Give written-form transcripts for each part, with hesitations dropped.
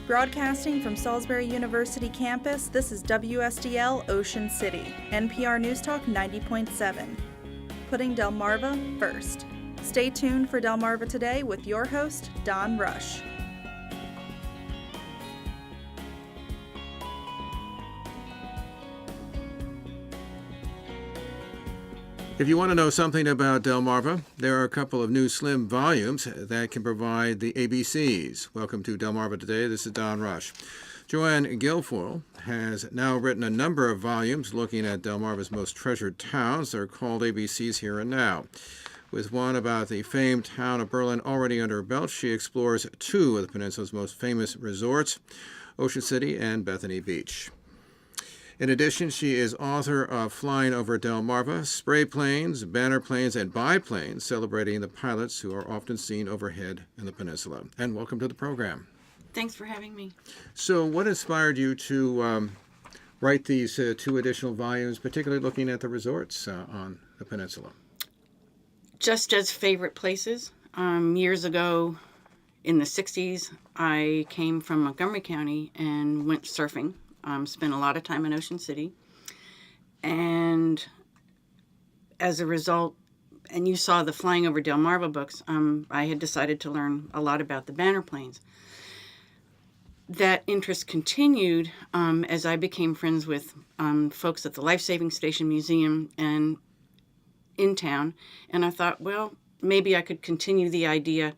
Broadcasting from Salisbury University campus, this is WSDL Ocean City, NPR News Talk 90.7. Putting Delmarva first. Stay tuned for Delmarva Today with your host, Don Rush. If you want to know something about Delmarva, there are a couple of new slim volumes that can provide the ABCs. Welcome to Delmarva Today. This is Don Rush. Joanne Guilfoil has now written a number of volumes looking at Delmarva's most treasured towns. They're called ABCs Here and Now. With one about the famed town of Berlin already under her belt, she explores two of the peninsula's most famous resorts, Ocean City and Bethany Beach. In addition, she is author of Flying Over Delmarva, Spray Planes, Banner Planes, and Biplanes, celebrating the pilots who are often seen overhead in the peninsula. And welcome to the program. Thanks for having me. So what inspired you to write these two additional volumes, particularly looking at the resorts on the peninsula? Just as favorite places. Years ago, in the 60s, I came from Montgomery County and went surfing. Spent a lot of time in Ocean City. And as a result, and you saw the Flying Over Delmarva books, I had decided to learn a lot about the banner planes. That interest continued as I became friends with folks at the Life Saving Station Museum and in town. And I thought, well, maybe I could continue the idea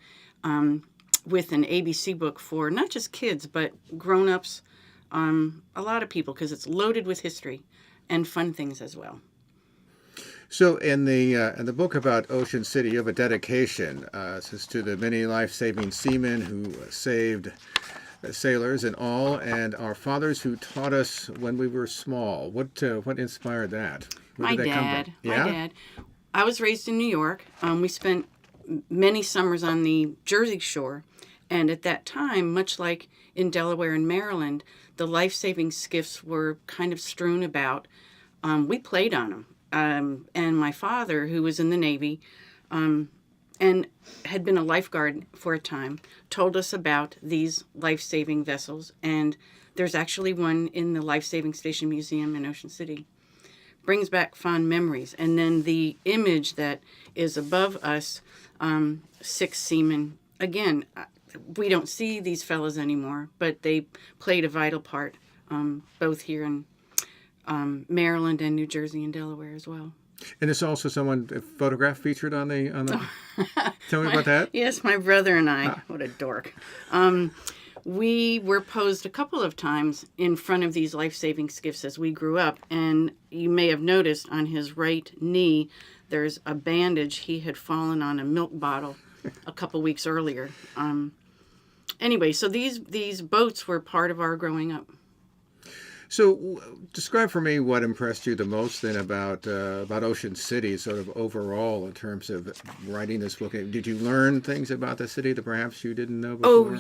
with an ABC book for not just kids, but grown-ups, a lot of people, because it's loaded with history and fun things as well. So in the book about Ocean City, you have a dedication. This is to the many life-saving seamen who saved sailors and all, and our fathers who taught us when we were small. What inspired that? Where did that come from? My dad. I was raised in New York. We spent many summers on the Jersey Shore, and at that time, much like in Delaware and Maryland, the life-saving skiffs were kind of strewn about. We played on them. And my father, who was in the Navy and had been a lifeguard for a time, told us about these life-saving vessels. And there's actually one in the Life Saving Station Museum in Ocean City. Brings back fond memories. And then the image that is above us, 6 seamen, again, we don't see these fellows anymore, but they played a vital part, both here in Maryland and New Jersey and Delaware as well. And there's also a photograph featured on the. Tell me about that. Yes, my brother and I. What a dork. We were posed a couple of times in front of these life-saving skiffs as we grew up, and you may have noticed on his right knee there's a bandage. He had fallen on a milk bottle a couple weeks earlier. Anyway, so these boats were part of our growing up. So describe for me what impressed you the most then about Ocean City, sort of overall in terms of writing this book. Did you learn things about the city that perhaps you didn't know before?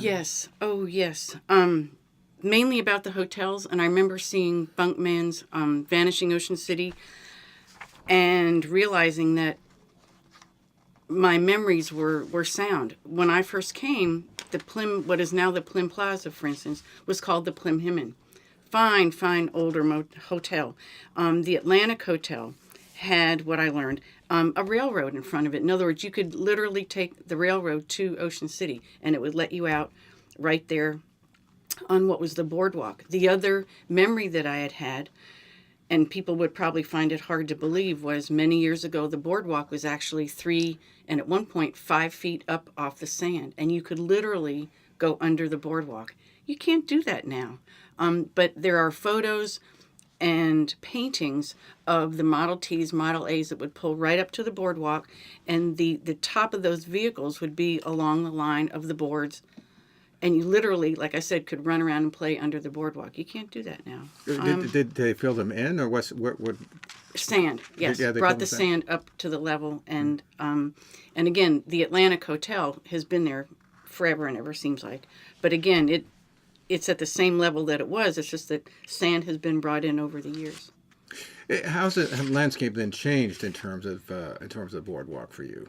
Oh, yes. Mainly about the hotels, and I remember seeing Bunkman's Vanishing Ocean City and realizing that my memories were sound. When I first came, the Plim, what is now the Plim Plaza, for instance, was called the Plim Hyman. Fine older hotel. The Atlantic Hotel had, what I learned, a railroad in front of it. In other words, you could literally take the railroad to Ocean City, and it would let you out right there on what was the boardwalk. The other memory that I had, and people would probably find it hard to believe, was many years ago, the boardwalk was actually 3 and at one point 5 feet up off the sand, and you could literally go under the boardwalk. You can't do that now. But there are photos and paintings of the Model Ts, Model As that would pull right up to the boardwalk, and the top of those vehicles would be along the line of the boards. And you literally, like I said, could run around and play under the boardwalk. You can't do that now. Did they fill them in, or what? Sand, yes. Yeah, brought the sand up to the level. And again, the Atlantic Hotel has been there forever and ever, seems like. But again, it's at the same level that it was. It's just that sand has been brought in over the years. How's the landscape then changed in terms of the boardwalk for you?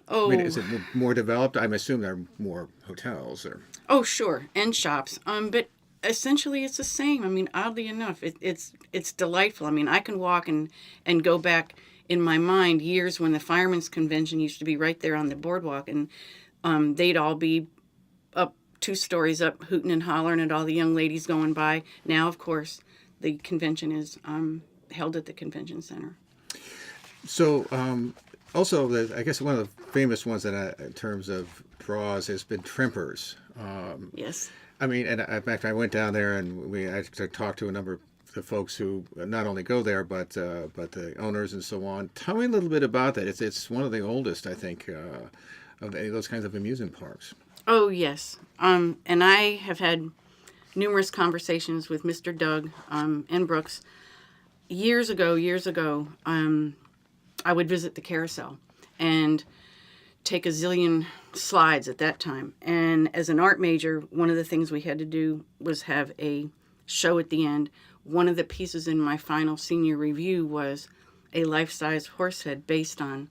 Oh, I mean, is it more developed? I'm assuming there are more hotels or. oh, sure, and shops. But essentially, it's the same. I mean, oddly enough, it's delightful. I mean, I can walk and go back in my mind years when the firemen's convention used to be right there on the boardwalk, and they'd all be up 2 stories up, hooting and hollering at all the young ladies going by. Now, of course, the convention is held at the convention center. So, also, I guess one of the famous ones that in terms of draws has been Trimpers. Yes. I mean, and in fact, I went down there and I talked to a number of the folks who not only go there, but the owners and so on. Tell me a little bit about that. It's one of the oldest, I think, of those kinds of amusement parks. Oh, yes. And I have had numerous conversations with Mr. Doug and Brooks. Years ago, I would visit the carousel and take a zillion slides at that time. And as an art major, one of the things we had to do was have a show at the end. One of the pieces in my final senior review was a life-size horse head based on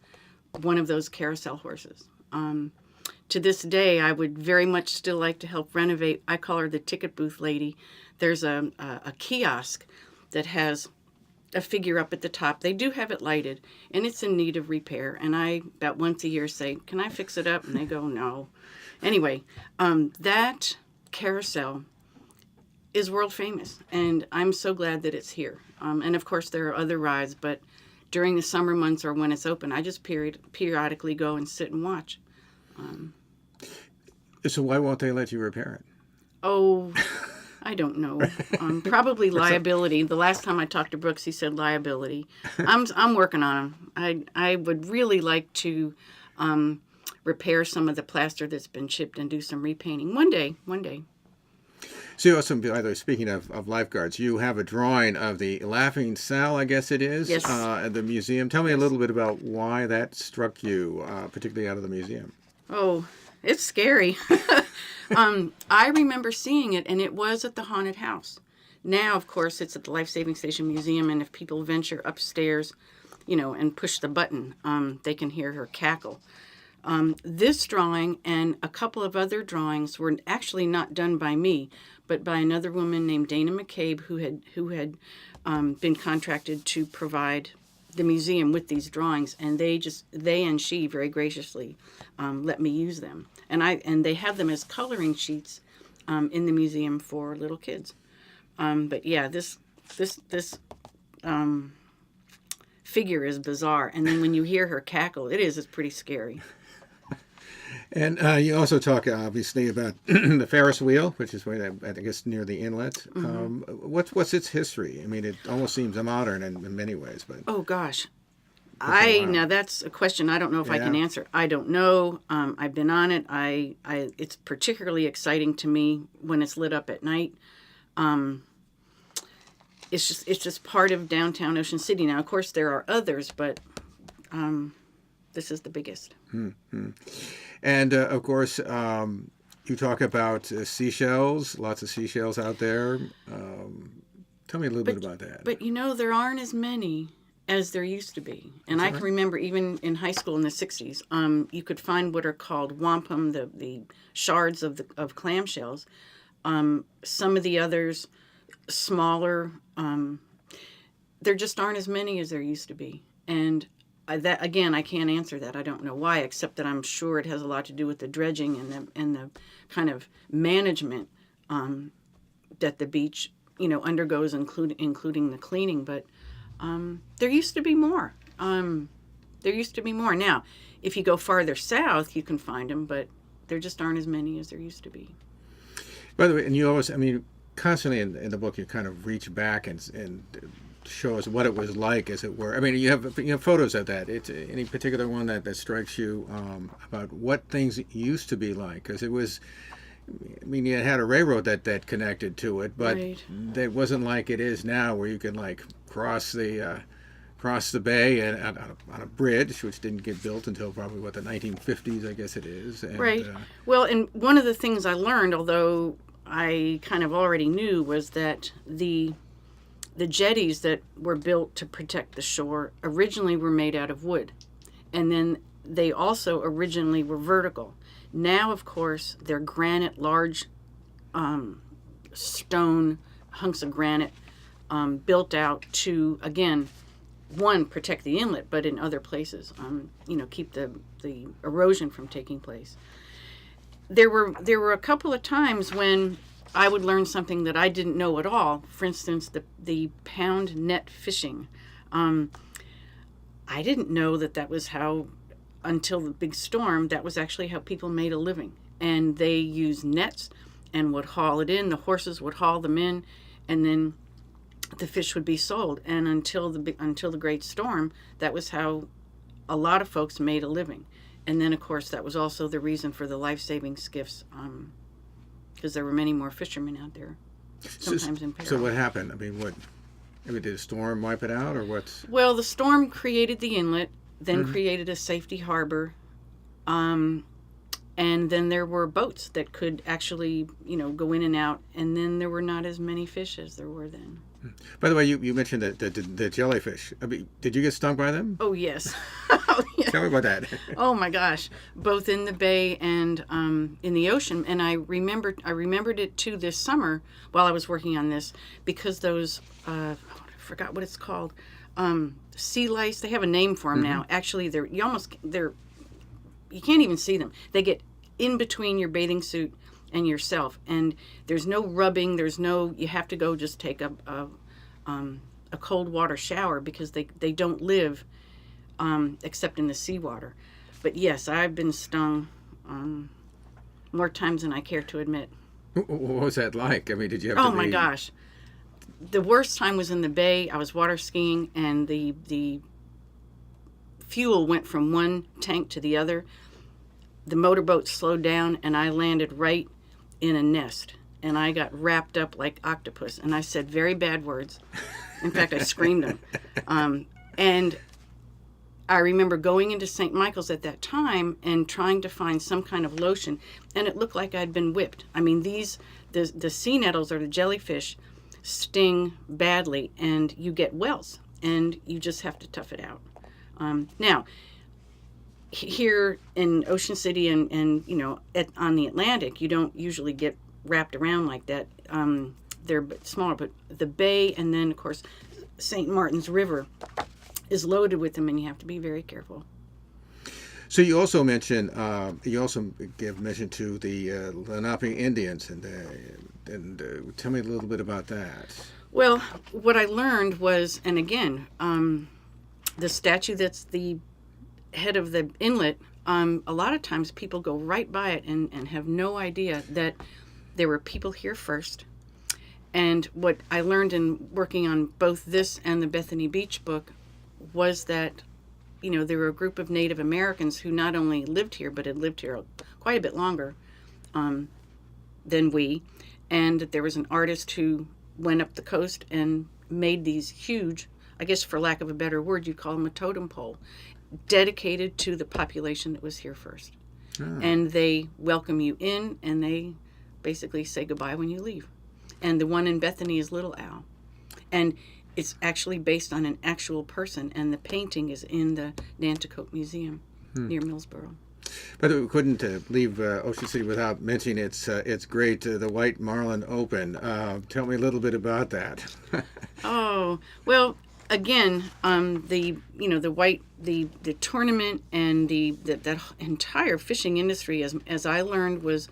one of those carousel horses. To this day, I would very much still like to help renovate. I call her the ticket booth lady. There's a kiosk that has a figure up at the top. They do have it lighted, and it's in need of repair. And I, about once a year, say, can I fix it up? And they go, no. Anyway, that carousel is world famous, and I'm so glad that it's here. And of course, there are other rides, but during the summer months or when it's open, I just periodically go and sit and watch. So why won't they let you repair it? Oh, I don't know. Probably liability. The last time I talked to Brooks, he said liability. I'm working on them. I would really like to repair some of the plaster that's been chipped and do some repainting one day. So you also, by the way, speaking of lifeguards, you have a drawing of the Laughing Cell, I guess it is, Yes. At the museum. Tell me a little bit about why that struck you, particularly out of the museum. Oh, it's scary. I remember seeing it, and it was at the haunted house. Now, of course, it's at the Life Saving Station Museum, and if people venture upstairs, and push the button, they can hear her cackle. This drawing and a couple of other drawings were actually not done by me, but by another woman named Dana McCabe, who had been contracted to provide the museum with these drawings, and they and she very graciously let me use them, and they have them as coloring sheets in the museum for little kids. But yeah, this figure is bizarre, and then when you hear her cackle, it's pretty scary. And you also talk, obviously, about the Ferris wheel, which is way, I guess, near the inlet. Mm-hmm. What's its history? I mean, it almost seems modern in many ways, but oh gosh, now that's a question I don't know if I can answer. I don't know. I've been on it. It's particularly exciting to me when it's lit up at night. It's just part of downtown Ocean City. Now, of course, there are others, but this is the biggest. Mm-hmm. And, of course, you talk about seashells, lots of seashells out there. Tell me a little bit about that. But, there aren't as many as there used to be. And I can remember even in high school in the 60s, you could find what are called wampum, the shards of clamshells. Some of the others, smaller, there just aren't as many as there used to be. And that again, I can't answer that. I don't know why, except that I'm sure it has a lot to do with the dredging and the kind of management that the beach, undergoes, including the cleaning. But there used to be more. Now, if you go farther south, you can find them, but there just aren't as many as there used to be. By the way, and you always, constantly in the book, you kind of reach back and show us what it was like, as it were. I mean, you have photos of that. It's any particular one that strikes you about what things used to be like? Because it was, you had a railroad that connected to it, but it wasn't like it is now, where you can cross the bay and on a bridge, which didn't get built until probably the 1950s, I guess it is. And, right. Well, and one of the things I learned, although I kind of already knew, was that the jetties that were built to protect the shore originally were made out of wood, and then they also originally were vertical. Now, of course, they're granite, large stone hunks of granite built out to, again, one, protect the inlet, but in other places, keep the erosion from taking place. There were a couple of times when I would learn something that I didn't know at all. For instance, the pound net fishing. I didn't know that was how, until the big storm, that was actually how people made a living. And they used nets and would haul it in. The horses would haul them in, and then the fish would be sold. And until the great storm, that was how a lot of folks made a living. And then, of course, that was also the reason for the life-saving skiffs, because there were many more fishermen out there, sometimes in peril. So what happened? I mean, did a storm wipe it out, or what? Well, the storm created the inlet, then created a safety harbor, and then there were boats that could actually, go in and out, and then there were not as many fish as there were then. By the way, you mentioned the jellyfish. I mean, did you get stung by them? Oh, yes. Oh, yeah. Tell me about that. Oh my gosh, both in the bay and in the ocean. And I remembered it too this summer while I was working on this, because those I forgot what it's called, sea lice. They have a name for them now. Actually, you can't even see them. They get in between your bathing suit and yourself, and there's no rubbing. You have to go just take a cold water shower, because they don't live except in the seawater. But yes, I've been stung more times than I care to admit. What was that like? I mean, did you have Oh my gosh. The worst time was in the bay. I was water skiing, and the fuel went from one tank to the other. The motorboat slowed down, and I landed right in a nest, and I got wrapped up like octopus, and I said very bad words. In fact, I screamed them. And I remember going into St. Michael's at that time and trying to find some kind of lotion, and it looked like I'd been whipped. I mean, the sea nettles, or the jellyfish, sting badly, and you get welts, and you just have to tough it out. Now, here in Ocean City and on the Atlantic, you don't usually get wrapped around like that. They're smaller, but the bay, and then, of course, St. Martin's River is loaded with them, and you have to be very careful. So you also mentioned give mention to the Lenape Indians, and tell me a little bit about that. Well, what I learned was, and again, the statue that's the head of the inlet, a lot of times people go right by it and have no idea that there were people here first. And what I learned in working on both this and the Bethany Beach book was that, there were a group of Native Americans who not only lived here, but had lived here quite a bit longer than we. And there was an artist who went up the coast and made these huge, I guess for lack of a better word, you'd call them a totem pole, dedicated to the population that was here first. And they welcome you in, and they basically say goodbye when you leave. And the one in Bethany is Little Owl. And it's actually based on an actual person, and the painting is in the Nanticoke Museum near Millsboro. But we couldn't leave Ocean City without mentioning it's great, the White Marlin Open. Tell me a little bit about that. Oh, well, again, the tournament and that entire fishing industry, as I learned, was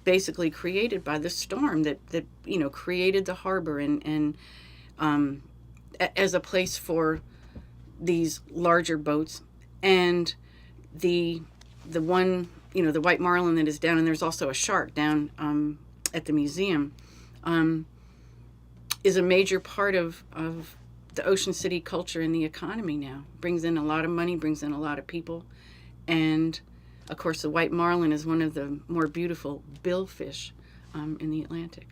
basically created by the storm that created the harbor and as a place for these larger boats. And the one, the White Marlin that is down, and there's also a shark down at the museum, is a major part of the Ocean City culture and the economy now. Brings in a lot of money, brings in a lot of people. And of course, the White Marlin is one of the more beautiful billfish in the Atlantic.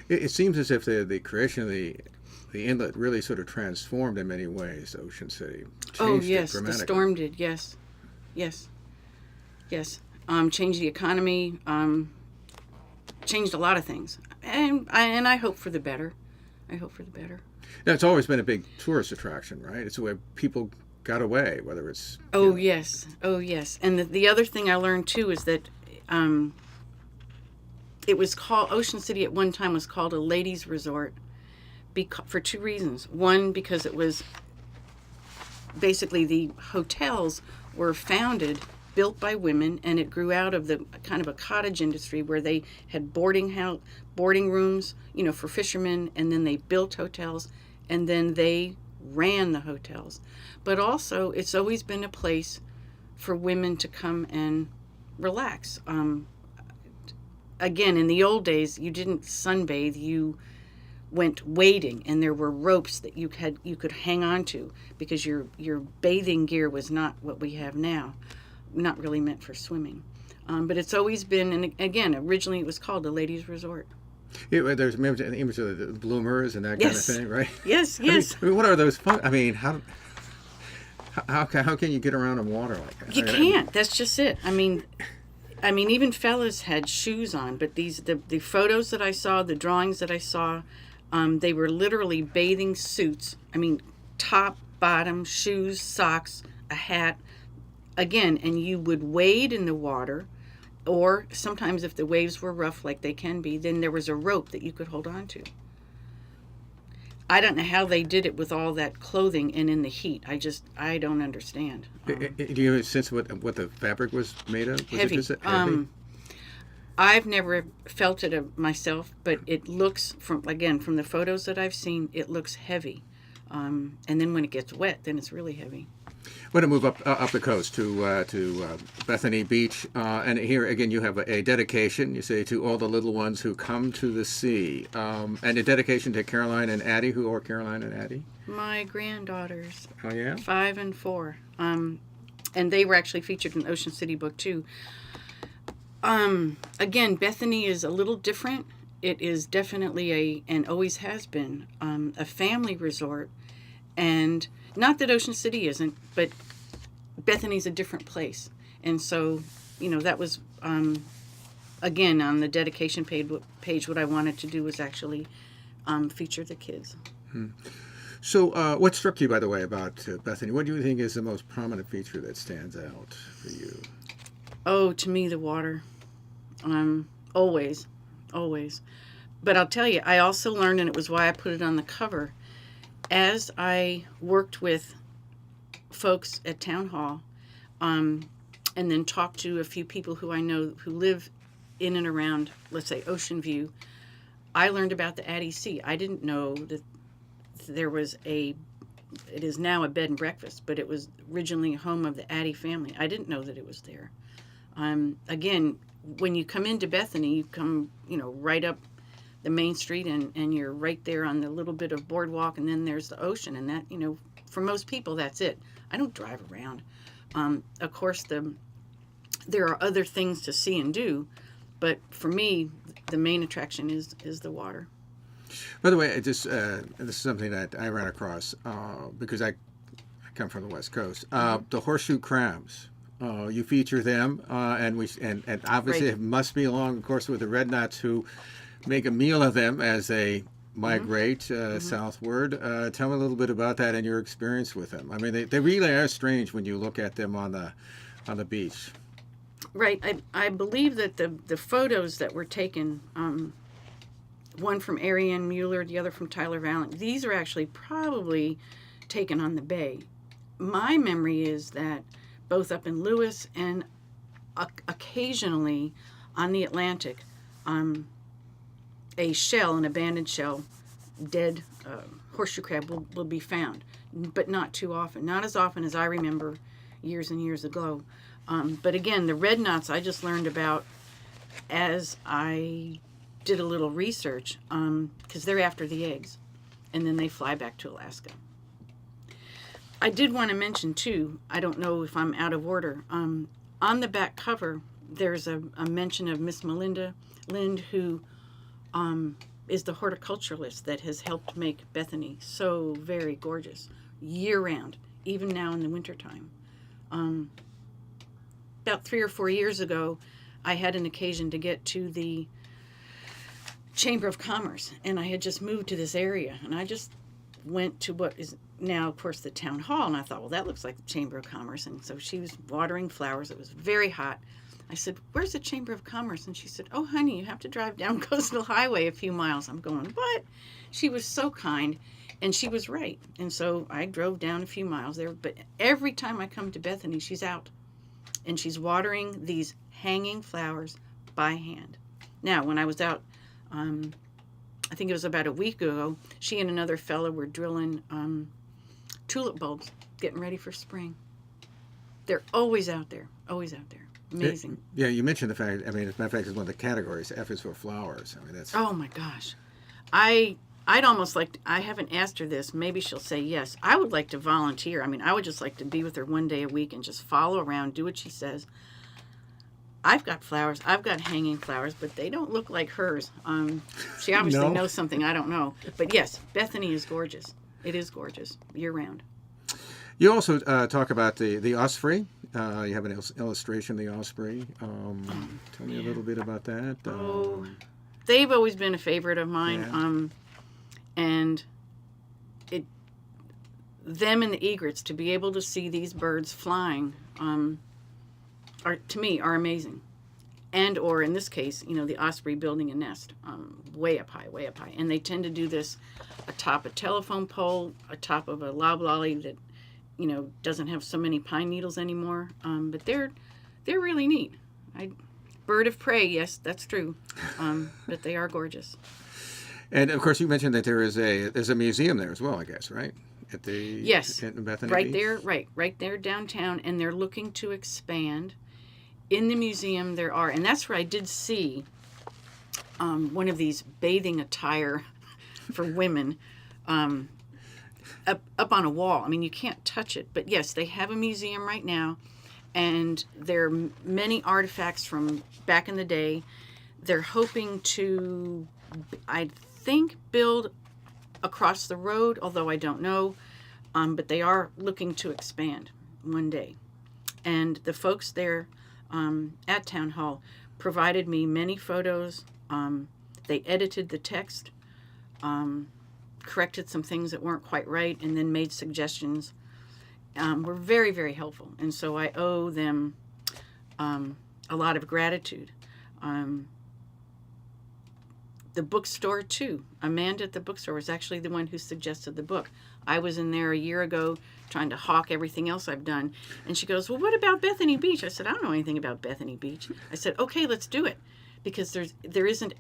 It seems as if the creation of the inlet really sort of transformed in many ways Ocean City. Oh, yes, the storm did, yes. Changed the economy, changed a lot of things. And I hope for the better. Now, it's always been a big tourist attraction, right? It's where people got away, whether it's... Oh, yes. Oh, yes. And the other thing I learned, too, is that it was called, Ocean City at one time was called a ladies' resort for two reasons. One, because it was basically the hotels were built by women, and it grew out of the kind of a cottage industry where they had boarding rooms, for fishermen, and then they built hotels, and then they ran the hotels. But also, it's always been a place for women to come and relax. Again, in the old days, you didn't sunbathe, you went wading, and there were ropes that you could hang on to, because your bathing gear was not what we have now, not really meant for swimming. But it's always been, and again, originally it was called a ladies' resort. Yeah, there's an image of the bloomers and that kind of thing, right? Yes, yes. I mean, what are those fun? I mean, how can you get around in water like that? You can't. That's just it. I mean, even fellas had shoes on, but the photos that I saw, the drawings that I saw, they were literally bathing suits. I mean, top, bottom, shoes, socks, a hat. Again, and you would wade in the water, or sometimes if the waves were rough like they can be, then there was a rope that you could hold on to. I don't know how they did it with all that clothing and in the heat. I don't understand. Do you have a sense of what the fabric was made of? Was Heavy. It just heavy? I've never felt it myself, but it looks, from the photos that I've seen, it looks heavy. And then when it gets wet, then it's really heavy. We're going to move up the coast to Bethany Beach, and here again you have a dedication. You say to all the little ones who come to the sea, and a dedication to Caroline and Addie. Who are Caroline and Addie? My granddaughters. Oh yeah. 5 and 4, and they were actually featured in the Ocean City book too. Again, Bethany is a little different. It is definitely and always has been, a family resort. And not that Ocean City isn't, but Bethany's a different place. And so, that was, again, on the dedication page, what I wanted to do was actually feature the kids. So what struck you, by the way, about Bethany? What do you think is the most prominent feature that stands out for you? Oh, to me, the water. Always. But I'll tell you, I also learned, and it was why I put it on the cover, as I worked with folks at Town Hall, and then talked to a few people who I know who live in and around, let's say, Ocean View, I learned about the Addie Sea. I didn't know that there was it is now a bed and breakfast, but it was originally a home of the Addie family. I didn't know that it was there. Again, when you come into Bethany, you come, right up the main street, and you're right there on the little bit of boardwalk, and then there's the ocean, and that, for most people, that's it. I don't drive around. Of course, there are other things to see and do, but for me, the main attraction is the water. By the way, this is something that I ran across because I come from the West Coast. The horseshoe crabs. You feature them, and obviously Right. it must be along, of course, with the red knots who make a meal of them as they migrate southward. Tell me a little bit about that and your experience with them. I mean, they really are strange when you look at them on the beach. Right. I believe that the photos that were taken, one from Ariane Mueller, the other from Tyler Valent, these are actually probably taken on the bay. My memory is that both up in Lewis and occasionally on the Atlantic, a shell, an abandoned shell, dead horseshoe crab will be found, but not too often. Not as often as I remember years and years ago. But again, the red knots I just learned about as I did a little research, because they're after the eggs, and then they fly back to Alaska. I did want to mention, too, I don't know if I'm out of order, on the back cover, there's a mention of Miss Melinda Lind, who is the horticulturalist that has helped make Bethany so very gorgeous year-round, even now in the wintertime. About 3 or 4 years ago, I had an occasion to get to the Chamber of Commerce, and I had just moved to this area, and I just went to what is now, of course, the town hall, and I thought, well, that looks like the Chamber of Commerce. And so she was watering flowers. It was very hot. I said, where's the Chamber of Commerce? And she said, oh, honey, you have to drive down Coastal Highway a few miles. I'm going, what? She was so kind, and she was right. And so I drove down a few miles there. But every time I come to Bethany, she's out, and she's watering these hanging flowers by hand. Now, when I was out, I think it was about a week ago, she and another fellow were drilling tulip bulbs, getting ready for spring. They're always out there, always out there. Amazing. Yeah, you mentioned the fact, I mean, as a matter of fact, it's one of the categories. F is for flowers. I mean, that's... Oh, my gosh. I'd almost like, I haven't asked her this. Maybe she'll say yes. I would like to volunteer. I mean, I would just like to be with her one day a week and just follow around, do what she says. I've got flowers. I've got hanging flowers, but they don't look like hers. She obviously knows something I don't know. But yes, Bethany is gorgeous. It is gorgeous year round. You also talk about the osprey. You have an illustration of the osprey. Tell me a little bit about that. They've always been a favorite of mine. Yeah. And them and the egrets, to be able to see these birds flying, to me, are amazing. And, or in this case, the osprey building a nest way up high. And they tend to do this atop a telephone pole, atop of a loblolly that, doesn't have so many pine needles anymore. But they're really neat. Bird of prey, yes, that's true. But they are gorgeous. And, of course, you mentioned that there's a museum there as well, I guess, right? At Bethany right Beach? there, right there downtown, and they're looking to expand. In the museum there are, and that's where I did see one of these bathing attire for women up on a wall. I mean, you can't touch it, but yes, they have a museum right now, and there are many artifacts from back in the day. They're hoping to, I think, build across the road, although I don't know, but they are looking to expand one day. And the folks there at Town Hall provided me many photos. They edited the text, corrected some things that weren't quite right, and then made suggestions. Were very, very helpful. And so I owe them a lot of gratitude. The bookstore, too. Amanda at the bookstore was actually the one who suggested the book. I was in there a year ago trying to hawk everything else I've done. And she goes, well, what about Bethany Beach? I said, I don't know anything about Bethany Beach. I said, okay, let's do it. Because there isn't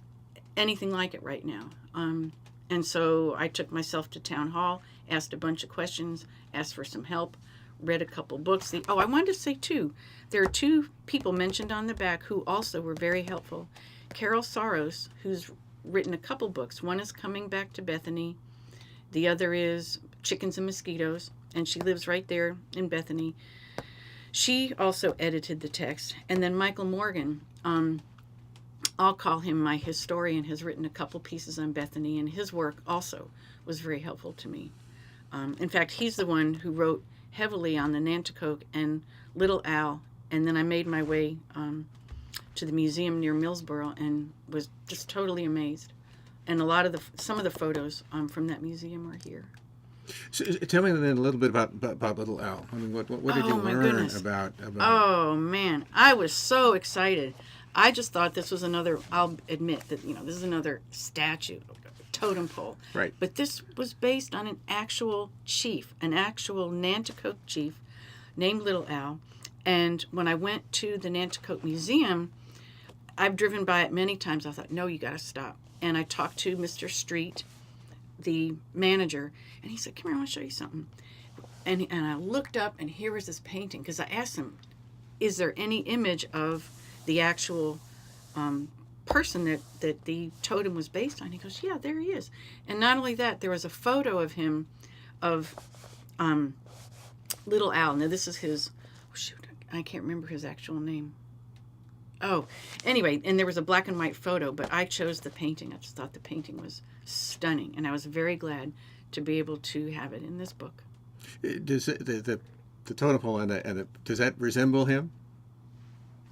anything like it right now. And so I took myself to Town Hall, asked a bunch of questions, asked for some help, read a couple books. I wanted to say, too, there are two people mentioned on the back who also were very helpful. Carol Soros, who's written a couple books. One is Coming Back to Bethany. The other is Chickens and Mosquitoes, and she lives right there in Bethany. She also edited the text. And then Michael Morgan, I'll call him my historian, has written a couple pieces on Bethany, and his work also was very helpful to me. In fact, he's the one who wrote heavily on the Nanticoke and Little Owl, and then I made my way to the museum near Millsboro and was just totally amazed. And some of the photos from that museum are here. So, tell me then a little bit about Little Owl. I mean, what did you learn about? Oh man, I was so excited. I just thought this was another. I'll admit that this is another statue, totem pole. Right. But this was based on an actual chief, an actual Nanticoke chief, named Little Owl. And when I went to the Nanticoke Museum, I've driven by it many times. I thought, no, you got to stop. And I talked to Mr. Street, the manager, and he said, come here, I want to show you something. And I looked up, and here was this painting, because I asked him, is there any image of the actual person that the totem was based on? He goes, yeah, there he is. And not only that, there was a photo of him, of Little Owl. Now, this is his, I can't remember his actual name. Oh, anyway, and there was a black and white photo, but I chose the painting. I just thought the painting was stunning, and I was very glad to be able to have it in this book. Does the totem pole does that resemble him?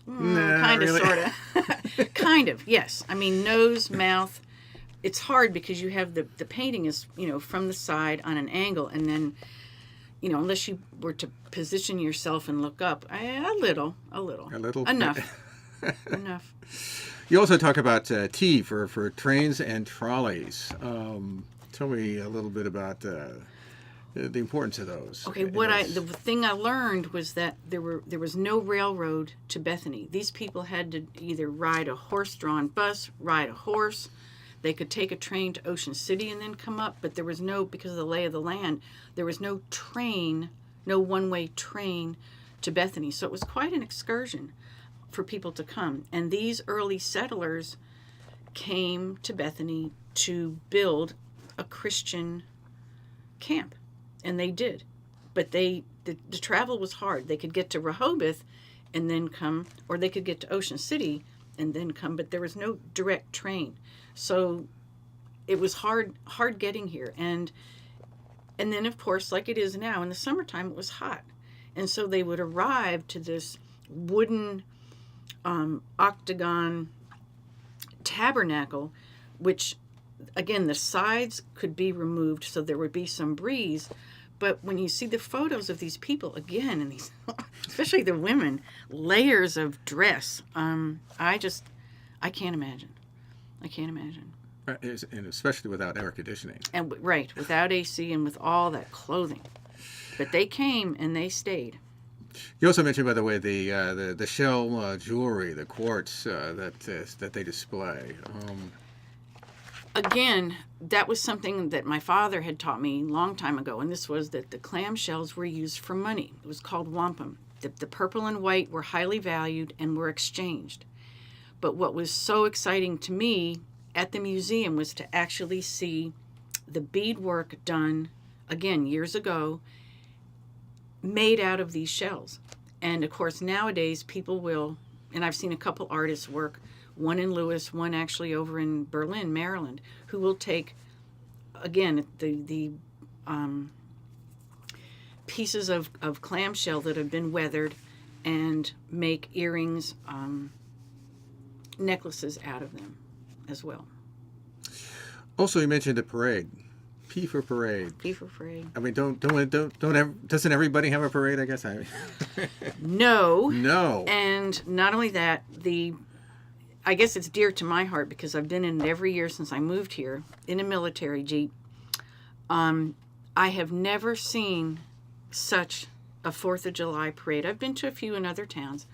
Kind of, really? sort of. Kind of, yes. I mean, nose, mouth, it's hard because you have the painting is, from the side on an angle, and then, unless you were to position yourself and look up, a little, A little enough, enough. You also talk about T for trains and trolleys. Tell me a little bit about the importance of those. Okay, the thing I learned was that there was no railroad to Bethany. These people had to either ride a horse-drawn bus, ride a horse. They could take a train to Ocean City and then come up, but there was no, because of the lay of the land, there was no train, no one-way train to Bethany. So it was quite an excursion for people to come. And these early settlers came to Bethany to build a Christian camp. And they did. But the travel was hard. They could get to Rehoboth and then come, or they could get to Ocean City and then come, but there was no direct train. So it was hard getting here. And then, of course, like it is now, in the summertime, it was hot. And so they would arrive to this wooden octagon tabernacle, which, again, the sides could be removed so there would be some breeze. But when you see the photos of these people, again, and these, especially the women, layers of dress, I can't imagine. I can't imagine. And especially without air conditioning. And right, without AC and with all that clothing. But they came and they stayed. You also mentioned, by the way, the shell jewelry, the quartz that they display. Again, that was something that my father had taught me a long time ago, and this was that the clam shells were used for money. It was called wampum. The purple and white were highly valued and were exchanged. But what was so exciting to me at the museum was to actually see the beadwork done, again, years ago, made out of these shells. And of course, nowadays people will, and I've seen a couple artists work, one in Lewis, one actually over in Berlin, Maryland, who will take, again, the pieces of clamshell that have been weathered and make earrings, necklaces out of them as well. Also, you mentioned the parade. P for parade. P for parade. I mean, doesn't everybody have a parade? I guess No. No. And not only that, I guess it's dear to my heart because I've been in it every year since I moved here in a military Jeep. I have never seen such a 4th of July parade. I've been to a few in other towns,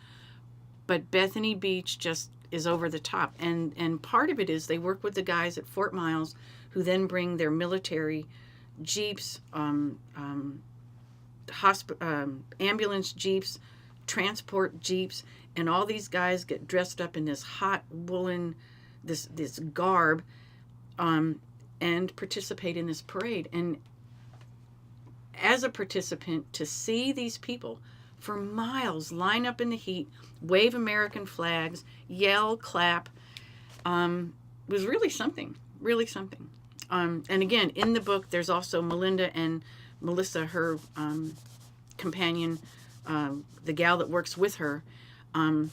but Bethany Beach just is over the top. And part of it is they work with the guys at Fort Miles who then bring their military Jeeps, ambulance Jeeps, transport Jeeps, and all these guys get dressed up in this hot woolen, this garb, and participate in this parade. And as a participant, to see these people for miles line up in the heat, wave American flags, yell, clap, was really something, really something. And again, in the book, there's also Melinda and Melissa, her companion, the gal that works with her. And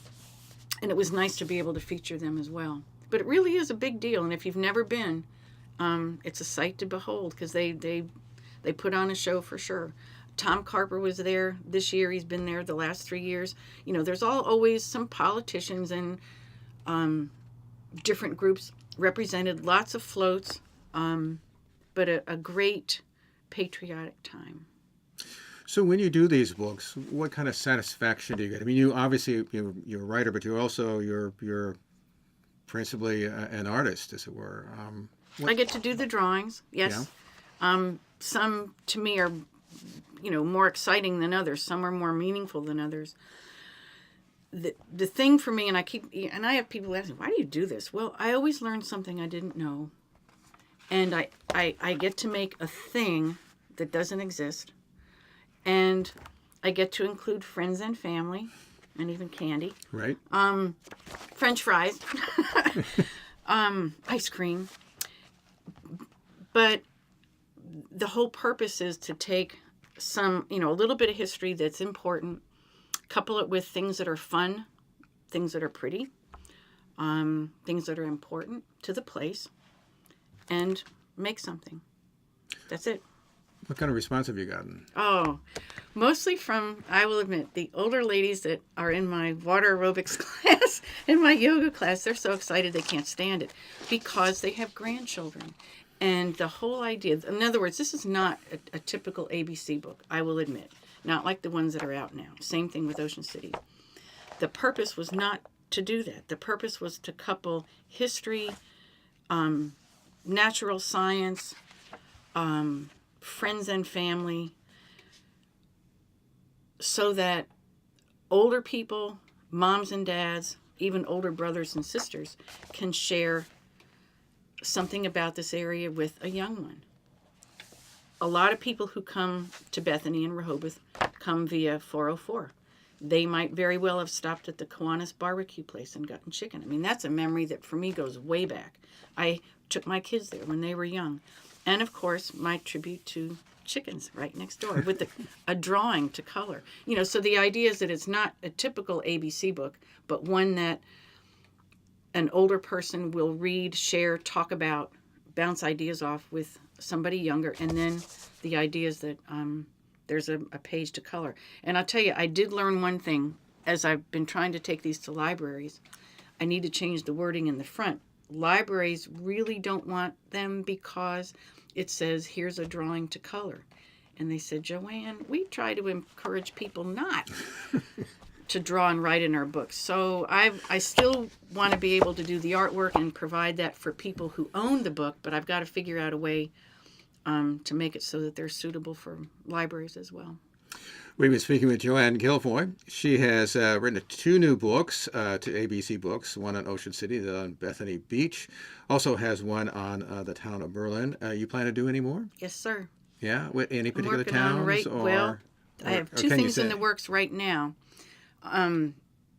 it was nice to be able to feature them as well. But it really is a big deal. And if you've never been, it's a sight to behold because they put on a show for sure. Tom Carper was there this year. He's been there the last 3 years. You know, there's always some politicians and different groups represented, lots of floats, but a great patriotic time. So when you do these books, what kind of satisfaction do you get? I mean, you obviously you're a writer, but you're principally an artist, as it were. I get to do the drawings. Yes. Yeah. Some to me are, more exciting than others. Some are more meaningful than others. The thing for me, and I have people ask me, why do you do this? Well, I always learn something I didn't know, and I get to make a thing that doesn't exist. And I get to include friends and family, and even candy. Right. French fries, ice cream. But the whole purpose is to take some, a little bit of history that's important, couple it with things that are fun, things that are pretty, things that are important to the place, and make something. That's it. What kind of response have you gotten? Oh, mostly from, I will admit, the older ladies that are in my water aerobics class and my yoga class. They're so excited they can't stand it because they have grandchildren. And the whole idea, in other words, this is not a typical ABC book, I will admit. Not like the ones that are out now. Same thing with Ocean City. The purpose was not to do that. The purpose was to couple history, natural science, friends and family, so that older people, moms and dads, even older brothers and sisters, can share something about this area with a young one. A lot of people who come to Bethany and Rehoboth come via 404. They might very well have stopped at the Kiwanis barbecue place and gotten chicken. I mean, that's a memory that for me goes way back. I took my kids there when they were young. And of course, my tribute to chickens right next door with a drawing to color. You know, so the idea is that it's not a typical ABC book, but one that an older person will read, share, talk about, bounce ideas off with somebody younger, and then the idea is that there's a page to color. And I'll tell you, I did learn one thing as I've been trying to take these to libraries. I need to change the wording in the front. Libraries really don't want them because it says, here's a drawing to color. And they said, Joanne, we try to encourage people not to draw and write in our books. So I still want to be able to do the artwork and provide that for people who own the book, but I've got to figure out a way to make it so that they're suitable for libraries as well. We've been speaking with Joanne Guilfoil. She has written 2 new books to ABC Books, one on Ocean City, the on Bethany Beach. Also has one on the town of Berlin. You plan to do any more? Yes, sir. Yeah? With any particular I'm working on towns? well, I have 2 things in the say? works right now.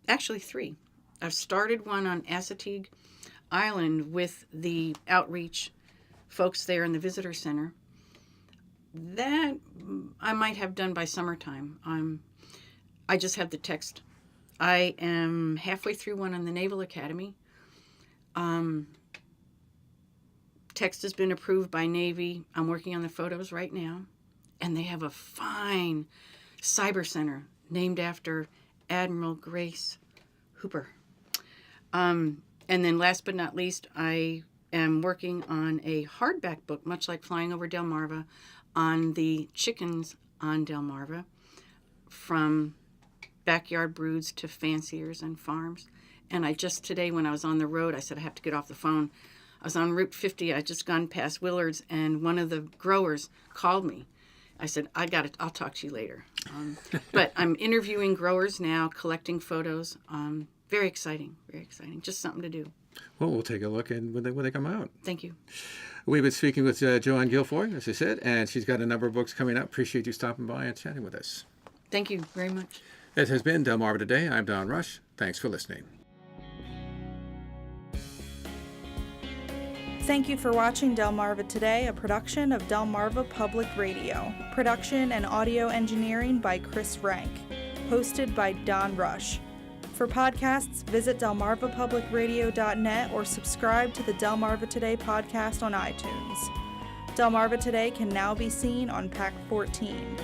Actually 3. I've started one on Assateague Island with the outreach folks there in the visitor center. That I might have done by summertime. I just have the text. I am halfway through one on the Naval Academy. Text has been approved by Navy. I'm working on the photos right now. And they have a fine cyber center named after Admiral Grace Hooper. And then last but not least, I am working on a hardback book, much like Flying Over Delmarva, on the chickens on Delmarva, from backyard broods to fanciers and farms. And I just today, when I was on the road, I said I have to get off the phone. I was on Route 50. I just gone past Willard's, and one of the growers called me. I said, I'll talk to you later. But I'm interviewing growers now, collecting photos. Very exciting, just something to do. Well, we'll take a look when they come out. Thank you. We've been speaking with Joanne Guilfoil, as I said, and she's got a number of books coming up. Appreciate you stopping by and chatting with us. Thank you very much. It has been Delmarva Today. I'm Don Rush. Thanks for listening. Thank you for watching Delmarva Today, a production of Delmarva Public Radio. Production and audio engineering by Chris Rank. Hosted by Don Rush. For podcasts, visit delmarvapublicradio.net or subscribe to the Delmarva Today podcast on iTunes. Delmarva Today can now be seen on Pack 14.